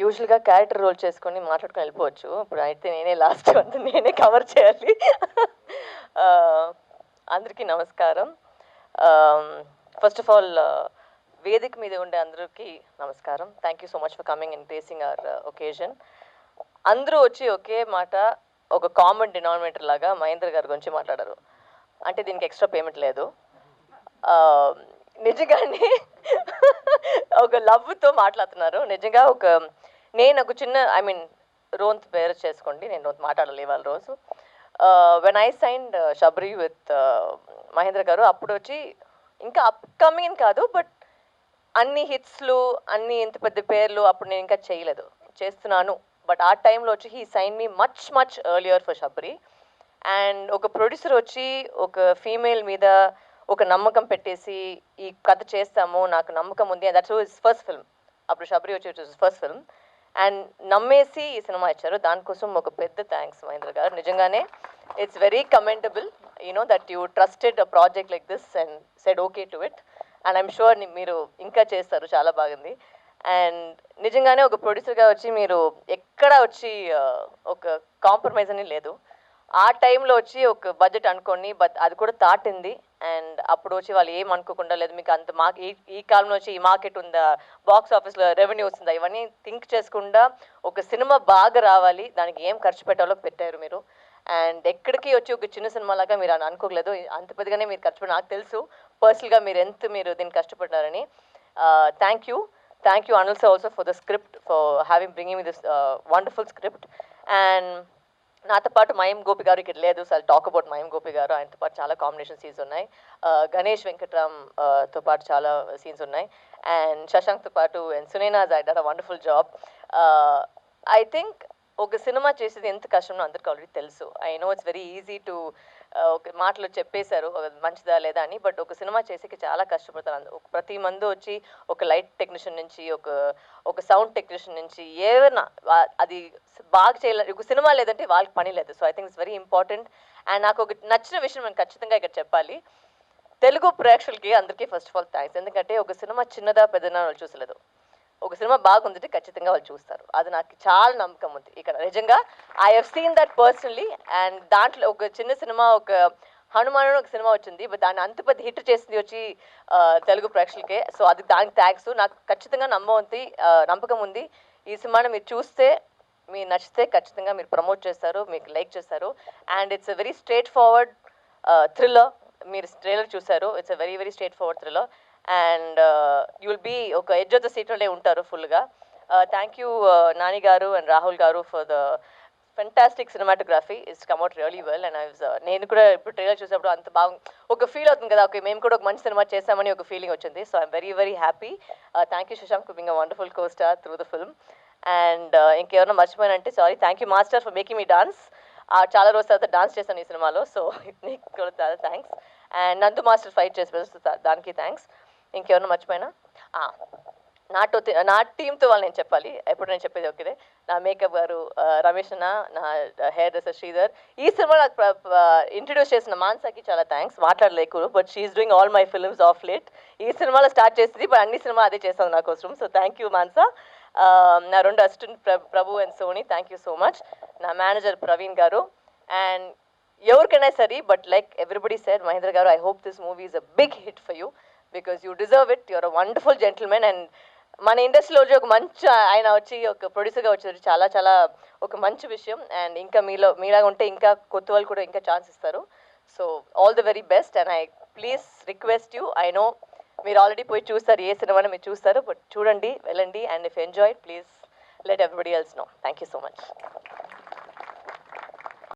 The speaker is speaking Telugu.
యూజువల్గా క్యారెక్టర్ రోల్ చేసుకొని మాట్లాడుకొని వెళ్ళిపోవచ్చు. ఇప్పుడు అయితే నేనే లాస్ట్ అంతా నేనే కవర్ చేయాలి. అందరికీ నమస్కారం. ఫస్ట్ ఆఫ్ ఆల్ వేదిక మీద ఉండే అందరికీ నమస్కారం. Thank you so much for coming and gracing our occasion. అందరూ వచ్చి ఒకే మాట ఒక కామన్ డినామినేటర్ లాగా మహేంద్ర గారి గురించి మాట్లాడారు. అంటే దీనికి ఎక్స్ట్రా పేమెంట్ లేదు. నిజంగానే ఒక లవ్తో మాట్లాడుతున్నారు. నిజంగా నేను ఒక చిన్న రోంత్ పేరు చేసుకోండి, నేను రోంత్ మాట్లాడాలి ఇవాళ రోజు. When I signed Shabri with Mahendra గారు, అప్పుడు వచ్చి ఇంకా అప్కమింగ్ కాదు, బట్ అన్ని హిట్స్లు అన్ని ఇంత పెద్ద పేర్లు అప్పుడు నేను ఇంకా చేస్తున్నాను. బట్ ఆ టైంలో వచ్చి he sign me much much earlier for Shabri. And ఒక ప్రొడ్యూసర్ వచ్చి ఒక ఫీమేల్ మీద ఒక నమ్మకం పెట్టేసి ఈ కథ చేస్తాము, నాకు నమ్మకం ఉంది, దట్స్ హిస్ ఫస్ట్ ఫిల్మ్. అప్పుడు షబ్రి వచ్చి ఫస్ట్ ఫిల్మ్ అండ్ నమ్మేసి ఈ సినిమా ఇచ్చారు. దానికోసం ఒక పెద్ద థ్యాంక్స్ మహేంద్ర గారు. నిజంగానే it's very commendable that you trusted a project like this and said okay to it. And I'm sure మీరు ఇంకా చేస్తారు, చాలా బాగుంది. అండ్ నిజంగానే ఒక ప్రొడ్యూసర్గా వచ్చి మీరు ఎక్కడ వచ్చి ఒక కాంప్రమైజ్ అని లేదు. ఆ టైంలో వచ్చి ఒక బడ్జెట్ అనుకోండి, బట్ అది కూడా దాటింది. అండ్ అప్పుడు వచ్చి వాళ్ళు ఏం అనుకోకుండా, లేదు మీకు అంత ఈ కాలంలో వచ్చి ఈ మార్కెట్ ఉందా, బాక్స్ ఆఫీస్లో రెవెన్యూ వస్తుందా, ఇవన్నీ థింక్ చేసుకుండా ఒక సినిమా బాగా రావాలి, దానికి ఏం ఖర్చు పెట్టాలో పెట్టారు మీరు. అండ్ ఎక్కడికి వచ్చి ఒక చిన్న సినిమా లాగా మీరు అని అనుకోలేదు. అంత పెద్దగానే మీరు ఖర్చు నాకు తెలుసు పర్సనల్గా మీరు దీన్ని కష్టపడ్డారని. Thank you Anil sir also for the script, for bringing me this wonderful script. And నాతో పాటు మయం గోపి గారు ఇక్కడ లేదు, సో టాక్ అబౌట్ మయం గోపి గారు. ఆయనతో పాటు చాలా కాంబినేషన్ సీన్స్ ఉన్నాయి. గణేష్ వెంకట్రామ్ తో పాటు చాలా సీన్స్ ఉన్నాయి. అండ్ శశాంక్తో పాటు and Sunaina done a wonderful job. I think ఒక సినిమా చేసేది ఎంత కష్టమో అందరికీ ఆల్రెడీ తెలుసు. I know it's very easy to ఒక మాటలో చెప్పేశారు మంచిదా లేదా అని, బట్ ఒక సినిమా చేసేకి చాలా కష్టపడతారు. ప్రతి మంది వచ్చి ఒక లైట్ టెక్నీషియన్ నుంచి ఒక సౌండ్ టెక్నీషియన్ నుంచి ఏమైనా అది బాగా చేయలేదు. ఒక సినిమా లేదంటే వాళ్ళకి పని లేదు. So I think it's very important. And నాకు ఒక నచ్చిన విషయం నేను ఖచ్చితంగా ఇక్కడ చెప్పాలి. తెలుగు ప్రేక్షకులకి అందరికీ ఫస్ట్ ఆఫ్ ఆల్ థ్యాంక్స్. ఎందుకంటే ఒక సినిమా చిన్నదా పెద్దదా వాళ్ళు చూసలేదు. ఒక సినిమా బాగుందంటే ఖచ్చితంగా వాళ్ళు చూస్తారు. అది నాకు చాలా నమ్మకం ఉంది ఇక్కడ. నిజంగా I have seen that personally. And దాంట్లో ఒక చిన్న సినిమా, ఒక హనుమాన్ ఒక సినిమా వచ్చింది, బట్ దాన్ని అంత పెద్ద హిట్ చేసింది వచ్చి తెలుగు ప్రేక్షకులకే. సో అది దానికి థ్యాంక్స్. నాకు ఖచ్చితంగా నమ్మకం ఉంది ఈ సినిమాని మీరు చూస్తే మీరు నచ్చితే ఖచ్చితంగా మీరు ప్రమోట్ చేస్తారు, మీకు లైక్ చేస్తారు. And it's a very straightforward thriller. మీరు ట్రైలర్ చూసారు, it's a very very straightforward thriller. And you will be ఒక ఎడ్జ్ ఆఫ్ ద సీట్లోనే ఉంటారు ఫుల్గా. Thank you Nani garu and Rahul garu for the fantastic cinematography. It's come out really well. And నేను కూడా ఇప్పుడు ట్రైలర్ చూసినప్పుడు అంత బాగా ఒక ఫీల్ అవుతుంది కదా, ఓకే మేము కూడా ఒక మంచి సినిమా చేస్తామని ఒక ఫీలింగ్ వచ్చింది. So I'm very very happy. Thank you Shashank for being a wonderful co star through the film. And ఇంకెవరైనా మర్చిపోయానంటే sorry. Thank you master for making me dance. చాలా రోజుల తర్వాత డాన్స్ చేశాను ఈ సినిమాలో, సో నీకు కూడా చాలా థ్యాంక్స్. అండ్ నందు మాస్టర్ ఫైట్ చేసి దానికి థ్యాంక్స్. ఇంకెవరైనా మర్చిపోయినా నా టీంతో వాళ్ళు నేను చెప్పాలి. ఎప్పుడు నేను చెప్పేది ఓకే. నా మేకప్ గారు రమేష్ అన్న, నా హెయిర్ డ్రెస్సర్ శ్రీధర్. ఈ సినిమా నాకు ఇంట్రడ్యూస్ చేసిన మాన్సాకి చాలా థ్యాంక్స్. మాట్లాడలేకు, but she's doing all my films of late. ఈ సినిమాలో స్టార్ట్ చేసింది, బట్ అన్ని సినిమా అదే చేస్తాను నా కోసం. So thank you Mansa. నా 2 assistant Prabhu and Soni, thank you so much. నా మేనేజర్ ప్రవీణ్ గారు. అండ్ ఎవరికైనా సరే, but like everybody said, Mahendra గారు, I hope this movie is a big hit for you because you deserve it. You're a wonderful gentlemen. అండ్ మన ఇండస్ట్రీలో వచ్చి ఒక మంచి ఆయన వచ్చి ఒక ప్రొడ్యూసర్గా వచ్చి చాలా చాలా ఒక మంచి విషయం. అండ్ ఇంకా మీలాగా ఉంటే ఇంకా కొత్త వాళ్ళు కూడా ఇంకా ఛాన్స్ ఇస్తారు. So all the very best. And I please request you, I know మీరు ఆల్రెడీ పోయి చూస్తారు, ఏ సినిమాని మీరు చూస్తారు, బట్ చూడండి, వెళ్ళండి. And if enjoy, please let everybody else know. Thank you so much.